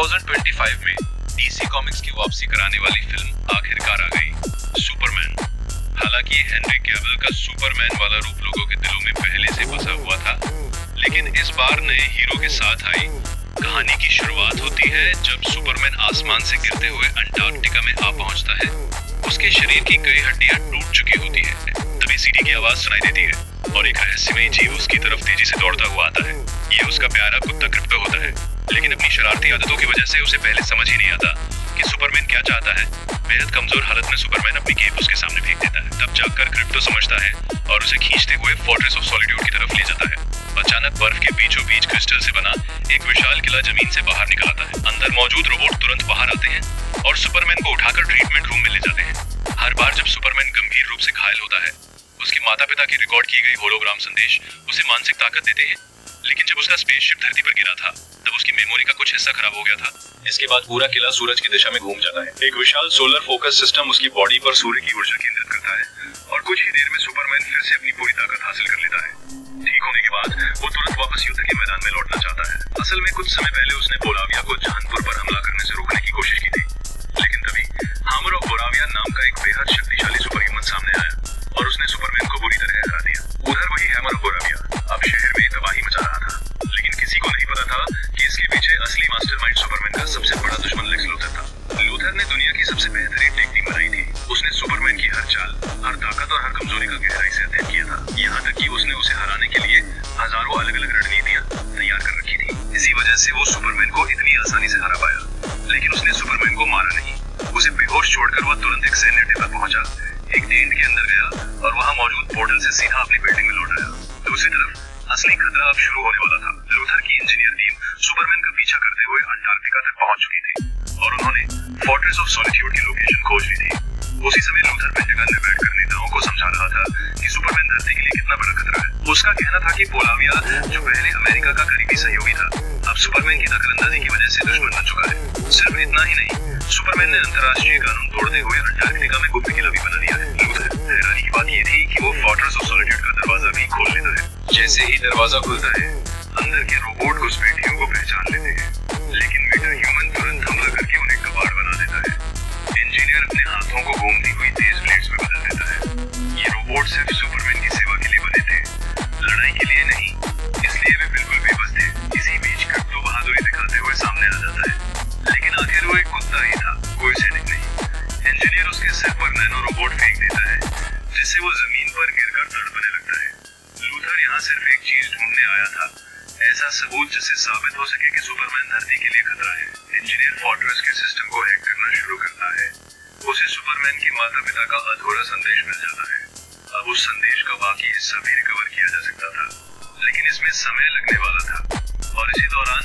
2025 में DC comics की वापसी कराने वाली फिल्म आखिरकार आ गई, सुपरमैन। हालांकि हेनरी कैविल का सुपरमैन वाला रूप लोगों के दिलों में पहले से बसा हुआ था, लेकिन इस बार नए हीरो के साथ आई। कहानी की शुरुआत होती है जब सुपरमैन आसमान से गिरते हुए अंटार्कटिका में आ पहुंचता है। उसके शरीर की कई हड्डियां टूट चुकी होती है। तभी सीटी की आवाज सुनाई देती है और एक रहस्यमयी जीव उसकी तरफ तेजी से दौड़ता हुआ आता है। ये उसका प्यारा कुत्ता क्रिप्टो होता है, लेकिन अपनी शरारती आदतों की वजह से उसे पहले समझ ही नहीं आता कि सुपरमैन क्या चाहता है। बेहद कमजोर हालत में सुपरमैन अपनी केप उसके सामने फेंक देता है। तब जाकर क्रिप्टो समझता है और उसे खींचते हुए फोर्ट्रेस ऑफ सॉलिट्यूड की तरफ ले जाता है। अचानक बर्फ के बीचों बीच क्रिस्टल से बना एक विशाल किला जमीन से बाहर निकल आता है। अंदर मौजूद रोबोट तुरंत बाहर आते हैं और सुपरमैन को उठाकर ट्रीटमेंट रूम में ले जाते हैं। हर बार जब सुपरमैन गंभीर रूप से घायल होता है, उसके माता पिता की रिकॉर्ड की गई होलोग्राम संदेश उसे मानसिक ताकत देते हैं। लेकिन जब उसका स्पेसशिप धरती पर गिरा था, तब उसकी मेमोरी का कुछ हिस्सा खराब हो गया था। इसके बाद पूरा किला सूरज की दिशा में घूम जाता है। एक विशाल सोलर फोकस सिस्टम उसकी बॉडी पर सूर्य की ऊर्जा केंद्रित करता है और कुछ ही देर में सुपरमैन फिर से अपनी पूरी ताकत हासिल कर लेता है। ठीक होने के बाद वो तुरंत वापस युद्ध के मैदान में लौटना चाहता है। असल में कुछ समय पहले उसने बोलाविया को जहानपुर पर हमला करने से रोकने की कोशिश की थी, लेकिन तभी हामर ऑफ बोराविया नाम का एक बेहद शक्तिशाली सुपरह्यूमन सामने आया और उसने सुपरमैन को बुरी तरह हरा दिया। उधर वही हैमर ऑफ बोराविया अब शहर में तबाही मचा रहा था, लेकिन किसी को नहीं पता था कि इसके पीछे असली मास्टरमाइंड सुपरमैन का सबसे बड़ा दुश्मन लेक्स लूथर था। लूथर ने दुनिया की सबसे बेहतरीन टेक्निक बनाई थी। उसने सुपरमैन की हर चाल, हर ताकत और हर कमजोरी का गहराई से अध्ययन किया था। यहाँ तक कि उसने उसे हराने के लिए हजारों अलग अलग रणनीतियां तैयार कर रखी थी। इसी वजह से वो सुपरमैन को इतनी आसानी से हरा पाया। लेकिन उसने सुपरमैन को मारा नहीं। उसे बेहोश छोड़कर वह तुरंत एक सैन्य अड्डे पर पहुंचा, एक टेंट के अंदर गया और वहां मौजूद पोर्टल से सीधा अपनी बिल्डिंग में लौट आया। दूसरी तरफ असली खतरा अब शुरू होने वाला था। लूथर की इंजीनियर टीम सुपरमैन का पीछा करते हुए अंटार्कटिका तक पहुंच चुकी थी और उन्होंने फोर्ट्रेस ऑफ सॉलिट्यूड की लोकेशन खोज ली थी। उसी समय लूथर पेंटागन में बैठकर नेताओं को समझा रहा था कि सुपरमैन धरती के लिए कितना बड़ा खतरा है। उसका कहना था कि बोलाविया, जो पहले अमेरिका का करीबी सहयोगी था, अब सुपरमैन की दखलंदाजी की वजह से दुश्मन बन चुका है। सिर्फ इतना ही नहीं, सुपरमैन ने अंतर्राष्ट्रीय कानून तोड़ते हुए अंटार्कटिका में गुप्त किला भी बना दिया है। लूथर हैरानी की बात यह थी कि वो फोर्ट्रेस ऑफ सॉलिट्यूड का दरवाजा भी खोल लेता है। जैसे ही दरवाजा खुलता है, अंदर के रोबोट घुस पेटियों को पहचान लेते हैं, लेकिन मेटा ह्यूमन तुरंत हमला करके उन्हें कबाड़ बना देता है। इंजीनियर अपने हाथों को घूमती हुई तेज ब्लेड्स में बदल देता है। ये रोबोट सिर्फ सुपरमैन की सेवा के लिए बने थे, लड़ाई के लिए नहीं, इसलिए वे बिल्कुल बेबस थे। इसी बीच क्रिप्टो बहादुरी दिखाते हुए सामने आ जाता है, लेकिन आखिर वो एक कुत्ता ही था, कोई सैनिक नहीं। इंजीनियर उसके सिर पर नैनो रोबोट फेंक देता है, जिससे वो जमीन पर गिरकर तड़पने लगता है। लूथर यहाँ सिर्फ एक चीज ढूंढने आया था, ऐसा सबूत जिससे साबित हो सके कि सुपरमैन धरती के लिए खतरा है। इंजीनियर फोर्ट्रेस के सिस्टम को हैक करना शुरू करता है। उसे सुपरमैन के माता पिता का अधूरा संदेश मिल जाता है। अब उस संदेश का बाकी हिस्सा भी रिकवर किया जा सकता था, लेकिन इसमें समय लगने वाला था। और इसी दौरान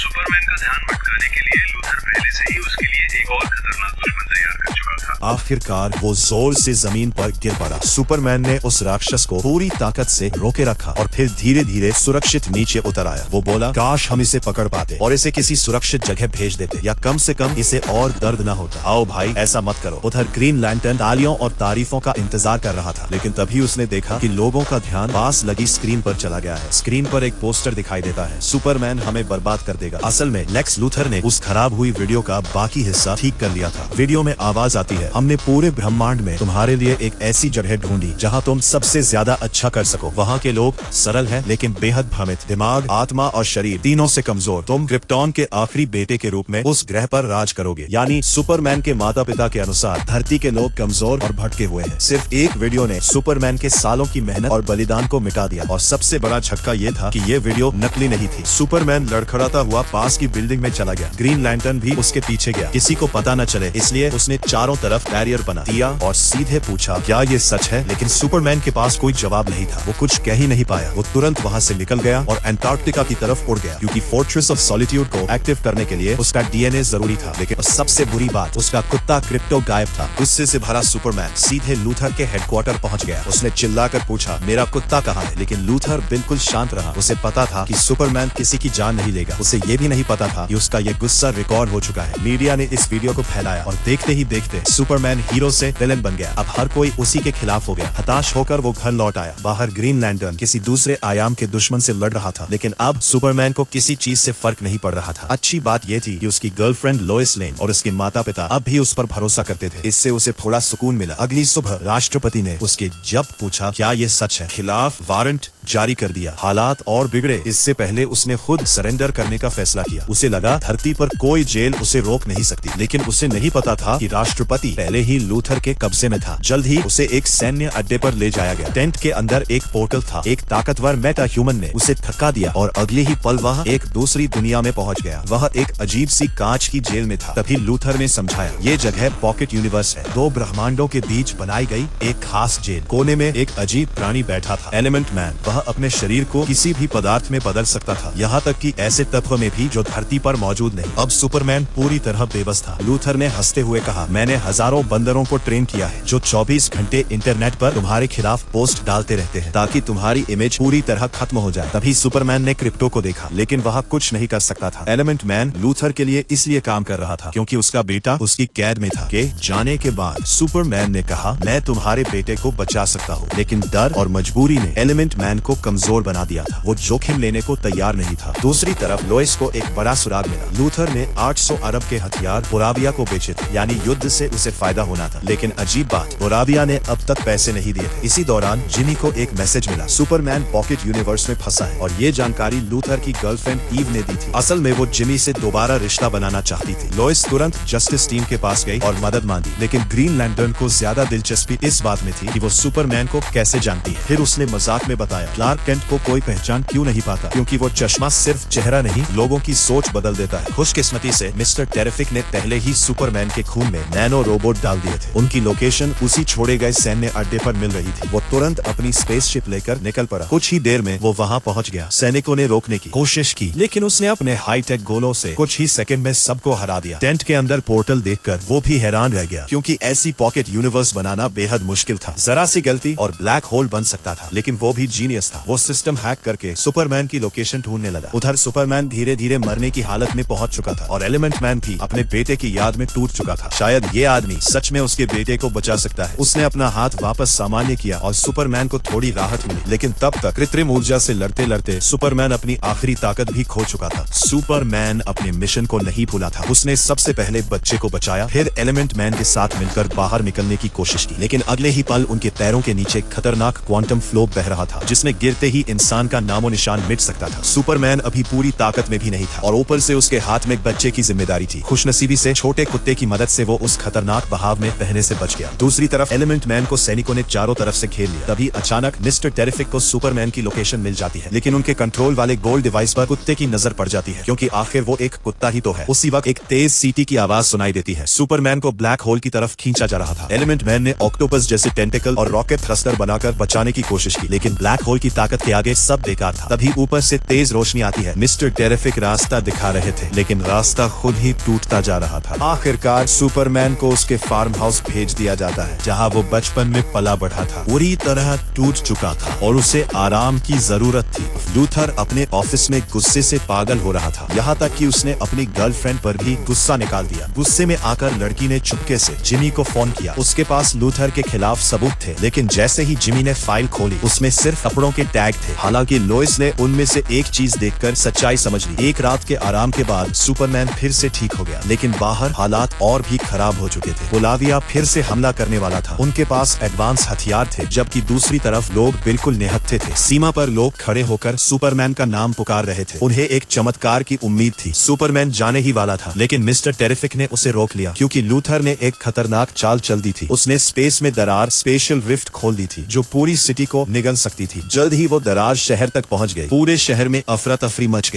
सुपरमैन का ध्यान भटकाने के लिए लूथर पहले से ही उसके लिए एक और खतरनाक दुश्मन तैयार कर चुका था। आखिरकार वो जोर से जमीन पर गिर पड़ा। सुपरमैन ने उस राक्षस को पूरी ताकत से रोके रखा और फिर धीरे धीरे सुरक्षित नीचे उतर आया। वो बोला, काश हम इसे पकड़ पाते और इसे किसी सुरक्षित जगह भेज देते, या कम से कम इसे और दर्द न होता। आओ भाई, ऐसा मत करो। उधर ग्रीन लैंटर्न तालियों और तारीफों का इंतजार कर रहा था, लेकिन तभी उसने देखा कि लोगों का ध्यान पास लगी स्क्रीन पर चला गया है। स्क्रीन पर एक पोस्टर दिखाई देता है, सुपरमैन हमें बर्बाद कर देगा। असल में लेक्स लूथर ने उस खराब हुई वीडियो का बाकी हिस्सा ठीक कर लिया था। वीडियो में आवाज आती है, हमने पूरे ब्रह्मांड में तुम्हारे लिए एक ऐसी जगह ढूंढी जहां तुम सबसे ज्यादा अच्छा कर सको। वहां के लोग सरल हैं, लेकिन बेहद भ्रमित, दिमाग, आत्मा और शरीर तीनों से कमजोर। तुम क्रिप्टॉन के आखिरी बेटे के रूप में उस ग्रह पर राज करोगे। यानी सुपरमैन के माता पिता के अनुसार धरती के लोग कमजोर और भटके हुए हैं। सिर्फ एक वीडियो ने सुपरमैन के सालों की मेहनत और बलिदान को मिटा दिया। और सबसे बड़ा झटका ये था कि ये वीडियो नकली नहीं थी। सुपरमैन लड़खड़ाता हुआ पास की बिल्डिंग में चला गया। ग्रीन लैंटर्न भी उसके पीछे गया, किसी को पता न चले इसलिए उसने चारों तरफ बैरियर बना दिया और सीधे पूछा, क्या ये सच है? लेकिन सुपरमैन के पास कोई जवाब नहीं था। वो कुछ कह ही नहीं पाया। वो तुरंत वहाँ से निकल गया और अंटार्कटिका की तरफ उड़ गया, क्योंकि फोर्ट्रेस ऑफ सॉलिट्यूड को एक्टिव करने के लिए उसका डीएनए जरूरी था। लेकिन सबसे बुरी बात, उसका कुत्ता क्रिप्टो गायब था। गुस्से से भरा सुपरमैन सीधे लूथर के हेडक्वार्टर पहुंच गया। उसने चिल्लाकर पूछा, मेरा कुत्ता कहाँ है? लेकिन लूथर बिल्कुल शांत रहा। उसे पता था कि सुपरमैन किसी की जान नहीं लेगा। उसे उसे ये भी नहीं पता था कि उसका ये गुस्सा रिकॉर्ड हो चुका है। मीडिया ने इस वीडियो को फैलाया और देखते ही देखते सुपरमैन हीरो से विलेन बन गया। अब हर कोई उसी के खिलाफ हो गया। हताश होकर वो घर लौट आया। बाहर ग्रीन लैंटर्न किसी दूसरे आयाम के दुश्मन से लड़ रहा था, लेकिन अब सुपरमैन को किसी चीज से फर्क नहीं पड़ रहा था। अच्छी बात ये थी कि उसकी गर्लफ्रेंड लोइस लेन और उसके माता पिता अब भी उस पर भरोसा करते थे। इससे उसे थोड़ा सुकून मिला। अगली सुबह राष्ट्रपति ने उसके जब पूछा क्या ये सच है, खिलाफ वारंट जारी कर दिया। हालात और बिगड़े। इससे पहले उसने खुद सरेंडर करने का फैसला किया। उसे लगा धरती पर कोई जेल उसे रोक नहीं सकती, लेकिन उसे नहीं पता था कि राष्ट्रपति पहले ही लूथर के कब्जे में था। जल्द ही उसे एक सैन्य अड्डे पर ले जाया गया। टेंट के अंदर एक पोर्टल था। एक ताकतवर मेटा ह्यूमन ने उसे थका दिया और अगले ही पल वह एक दूसरी दुनिया में पहुंच गया। वह एक अजीब सी कांच की जेल में था। तभी लूथर ने समझाया ये जगह पॉकेट यूनिवर्स है, दो ब्रह्मांडों के बीच बनाई गई एक खास जेल। कोने में एक अजीब प्राणी बैठा था, एलिमेंट मैन। वह अपने शरीर को किसी भी पदार्थ में बदल सकता था, यहाँ तक कि ऐसे तत्व में भी जो धरती पर मौजूद नहीं। अब सुपरमैन पूरी तरह बेबस था। लूथर ने हंसते हुए कहा मैंने हजारों बंदरों को ट्रेन किया है जो 24 घंटे इंटरनेट पर तुम्हारे खिलाफ पोस्ट डालते रहते हैं ताकि तुम्हारी इमेज पूरी तरह खत्म हो जाए। तभी सुपरमैन ने क्रिप्टो को देखा, लेकिन वह कुछ नहीं कर सकता था। एलिमेंट मैन लूथर के लिए इसलिए काम कर रहा था क्योंकि उसका बेटा उसकी कैद में था। के जाने के बाद सुपरमैन ने कहा मैं तुम्हारे बेटे को बचा सकता हूँ, लेकिन डर और मजबूरी ने एलिमेंट मैन को कमजोर बना दिया था। वो जोखिम लेने को तैयार नहीं था। दूसरी तरफ लोइस को एक बड़ा सुराग मिला। लूथर ने 800 अरब के हथियार बोराविया को बेचे थे, यानी युद्ध से उसे फायदा होना था। लेकिन अजीब बात, बोराविया ने अब तक पैसे नहीं दिए थे। इसी दौरान जिमी को एक मैसेज मिला, सुपरमैन पॉकेट यूनिवर्स में फंसा है, और ये जानकारी लूथर की गर्लफ्रेंड ईव ने दी थी। असल में वो जिमी से दोबारा रिश्ता बनाना चाहती थी। लोइस तुरंत जस्टिस टीम के पास गई और मदद मांगी, लेकिन ग्रीन लैंटर्न को ज्यादा दिलचस्पी इस बात में थी कि वो सुपरमैन को कैसे जानती है। फिर उसने मजाक में बताया क्लार्क केंट को कोई पहचान क्यों नहीं पाता, क्योंकि वो चश्मा सिर्फ चेहरा नहीं लोगों की सोच बदल देता है। खुशकिस्मती से मिस्टर टेरिफिक ने पहले ही सुपरमैन के खून में नैनो रोबोट डाल दिए थे। उनकी लोकेशन उसी छोड़े गए सैन्य अड्डे पर मिल रही थी। वो तुरंत अपनी स्पेसशिप लेकर निकल पड़ा। कुछ ही देर में वो वहाँ पहुँच गया। सैनिकों ने रोकने की कोशिश की, लेकिन उसने अपने हाईटेक गोलों से कुछ ही सेकंड में सबको हरा दिया। टेंट के अंदर पोर्टल देखकर वो भी हैरान रह गया, क्योंकि ऐसी पॉकेट यूनिवर्स बनाना बेहद मुश्किल था। जरा सी गलती और ब्लैक होल बन सकता था, लेकिन वो भी जीनियस था। वो सिस्टम हैक करके सुपरमैन की लोकेशन ढूंढने लगा। उधर सुपरमैन धीरे धीरे मरने की हालत में पहुंच चुका था और एलिमेंट मैन भी अपने बेटे की याद में टूट चुका था। शायद ये आदमी सच में उसके बेटे को बचा सकता है। उसने अपना हाथ वापस सामान्य किया और सुपरमैन को थोड़ी राहत मिली, लेकिन तब तक कृत्रिम ऊर्जा से लड़ते लड़ते सुपरमैन अपनी आखिरी ताकत भी खो चुका था। सुपरमैन अपने मिशन को नहीं भूला था। उसने सबसे पहले बच्चे को बचाया, फिर एलिमेंट मैन के साथ मिलकर बाहर निकलने की कोशिश की, लेकिन अगले ही पल उनके पैरों के नीचे खतरनाक क्वांटम फ्लो बह रहा था, जिसमें गिरते ही इंसान का नामो निशान मिट सकता था। सुपरमैन अभी पूरी ताकत में भी नहीं था और ऊपर से उसके हाथ में एक बच्चे की जिम्मेदारी थी। खुशनसीबी से छोटे कुत्ते की मदद से वो उस खतरनाक बहाव में बहने से बच गया। दूसरी तरफ एलिमेंट मैन को सैनिकों ने चारों तरफ से घेर लिया। तभी अचानक मिस्टर टेरिफिक को सुपरमैन की लोकेशन मिल जाती है, लेकिन उनके कंट्रोल वाले गोल्ड डिवाइस पर कुत्ते की नजर पड़ जाती है, क्योंकि आखिर वो एक कुत्ता ही तो है। उसी वक्त एक तेज सीटी की आवाज सुनाई देती है। सुपरमैन को ब्लैक होल की तरफ खींचा जा रहा था। एलिमेंट मैन ने ऑक्टोपस जैसे टेंटिकल और रॉकेट थ्रस्टर बनाकर बचाने की कोशिश की, लेकिन ब्लैक होल की ताकत के आगे सब बेकार था। तभी ऊपर से तेज रोशनी आती है। मिस्टर टेरिफिक रास्ता दिखा रहे थे, लेकिन रास्ता खुद ही टूटता जा रहा था। आखिरकार सुपरमैन को उसके फार्म हाउस भेज दिया जाता है, जहां वो बचपन में पला बढ़ा था। पूरी तरह टूट चुका था और उसे आराम की जरूरत थी। लूथर अपने ऑफिस में गुस्से से पागल हो रहा था, यहाँ तक कि उसने अपनी गर्लफ्रेंड पर भी गुस्सा निकाल दिया। गुस्से में आकर लड़की ने चुपके से जिमी को फोन किया। उसके पास लूथर के खिलाफ सबूत थे, लेकिन जैसे ही जिमी ने फाइल खोली उसमें सिर्फ कपड़ों के टैग थे। हालांकि लोइस ने उनमें से एक चीज देखकर सच्चाई समझ ली। एक रात के आराम के बाद सुपरमैन फिर से ठीक हो गया, लेकिन बाहर हालात और भी खराब हो चुके थे। बोलाविया फिर से हमला करने वाला था। उनके पास एडवांस हथियार थे, जबकि दूसरी तरफ लोग बिल्कुल निहत्थे थे। सीमा पर लोग खड़े होकर सुपरमैन का नाम पुकार रहे थे। उन्हें एक चमत्कार की उम्मीद थी। सुपरमैन जाने ही वाला था, लेकिन मिस्टर टेरिफिक ने उसे रोक लिया, क्योंकि लूथर ने एक खतरनाक चाल चल दी थी। उसने स्पेस में दरार स्पेशल रिफ्ट खोल दी थी, जो पूरी सिटी को निगल सकती थी। जल्द ही वो दरार शहर तक पहुंच गई। पूरे शहर में अफरा तफरी मच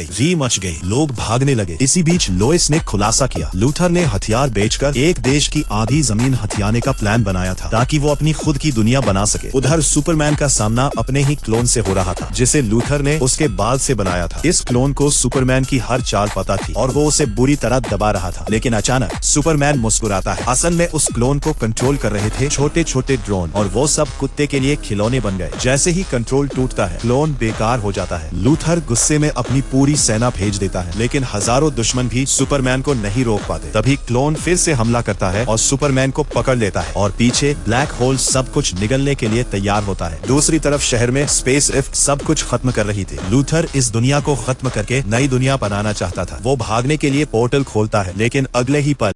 गई, लोग भागने लगे। इसी बीच लोइस ने खुलासा किया, लूथर ने हथियार बेचकर एक देश की आधी जमीन हथियाने का प्लान बनाया था, ताकि वो अपनी खुद की दुनिया बना सके। उधर सुपरमैन का सामना अपने ही क्लोन से हो रहा था, जिसे लूथर ने उसके बाल से बनाया था। इस क्लोन को सुपरमैन की हर चाल पता थी और वो उसे बुरी तरह दबा रहा था। लेकिन अचानक सुपरमैन मुस्कुराता है। असल में उस क्लोन को कंट्रोल कर रहे थे छोटे छोटे ड्रोन, और वो सब कुत्ते के लिए खिलौने बन गए। जैसे ही कंट्रोल टूटता है, क्लोन बेकार हो जाता है। लूथर गुस्से में अपनी पूरी सेना भेज देता है, लेकिन हजारों दुश्मन भी सुपरमैन को नहीं रोक पाते। तभी क्लोन फिर से हमला करता है और सुपरमैन को पकड़ लेता है और पीछे ब्लैक होल सब कुछ निगलने के लिए तैयार होता है। दूसरी तरफ शहर में स्पेस इफ सब कुछ खत्म कर रही थी। लूथर इस दुनिया को खत्म करके नई दुनिया बनाना चाहता था। वो भागने के लिए पोर्टल खोलता है, लेकिन अगले ही पल